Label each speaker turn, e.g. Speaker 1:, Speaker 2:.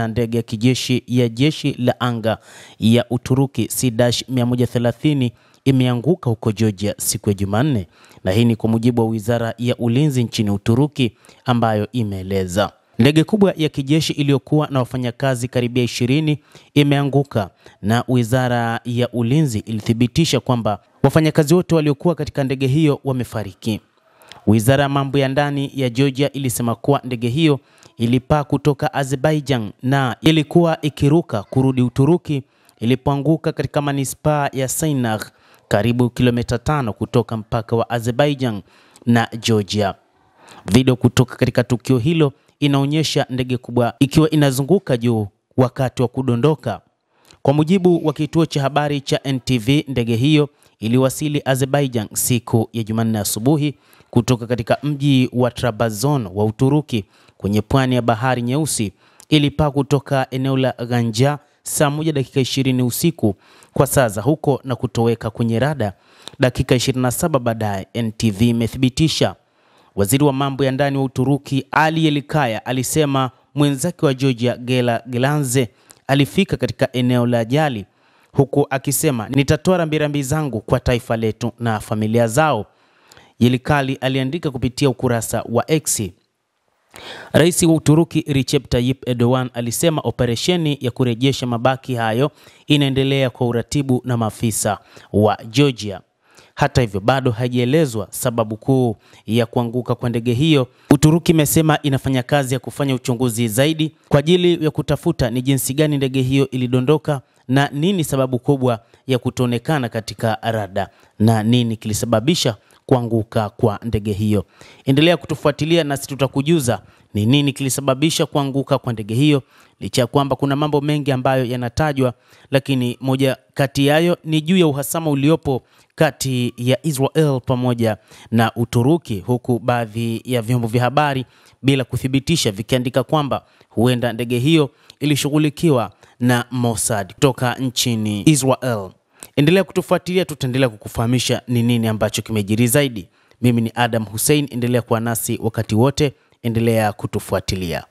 Speaker 1: na ndege ya kijeshi ya jeshi la anga ya Uturuki C-130 imeanguka huko Georgia siku ya Jumanne, na hii ni kwa mujibu wa Wizara ya Ulinzi nchini Uturuki ambayo imeeleza. Ndege kubwa ya kijeshi iliyokuwa na wafanyakazi karibia 20 imeanguka, na Wizara ya Ulinzi ilithibitisha kwamba wafanyakazi wote waliokuwa katika ndege hiyo wamefariki. Wizara ya mambo ya ndani ya Georgia ilisema kuwa ndege hiyo ilipaa kutoka Azerbaijan na ilikuwa ikiruka kurudi Uturuki ilipoanguka katika manispaa ya Seynar, karibu kilomita 5 kutoka mpaka wa Azerbaijan na Georgia. Video kutoka katika tukio hilo inaonyesha ndege kubwa ikiwa inazunguka juu wakati wa kudondoka. Kwa mujibu wa kituo cha habari cha NTV, ndege hiyo iliwasili Azerbaijan siku ya Jumanne asubuhi kutoka katika mji wa Trabzon wa Uturuki kwenye pwani ya Bahari Nyeusi. Ilipaa kutoka eneo la Ganja saa 1:20 usiku kwa saa za huko na kutoweka kwenye rada dakika 27 baadaye, NTV imethibitisha. Waziri wa mambo ya ndani wa Uturuki Ali Yelikaya alisema mwenzake wa Georgia Gela Gelanze alifika katika eneo la ajali, huku akisema, "Nitatoa rambirambi zangu kwa taifa letu na familia zao." Yelikali aliandika kupitia ukurasa wa X. Rais wa Uturuki Recep Tayyip Erdogan alisema operesheni ya kurejesha mabaki hayo inaendelea kwa uratibu na maafisa wa Georgia. Hata hivyo, bado haijaelezwa sababu kuu ya kuanguka kwa ndege hiyo. Uturuki imesema inafanya kazi ya kufanya uchunguzi zaidi kwa ajili ya kutafuta ni jinsi gani ndege hiyo ilidondoka na nini sababu kubwa ya kutoonekana katika rada na nini kilisababisha kuanguka kwa ndege hiyo. Endelea kutufuatilia nasi tutakujuza ni nini kilisababisha kuanguka kwa ndege hiyo, licha kwamba kuna mambo mengi ambayo yanatajwa, lakini moja kati yayo ni juu ya uhasama uliopo kati ya Israel pamoja na Uturuki, huku baadhi ya vyombo vya habari bila kuthibitisha vikiandika kwamba huenda ndege hiyo ilishughulikiwa na Mossad kutoka nchini Israel. Endelea kutufuatilia, tutaendelea kukufahamisha ni nini ambacho kimejiri zaidi. Mimi ni Adam Hussein, endelea kuwa nasi wakati wote, endelea kutufuatilia.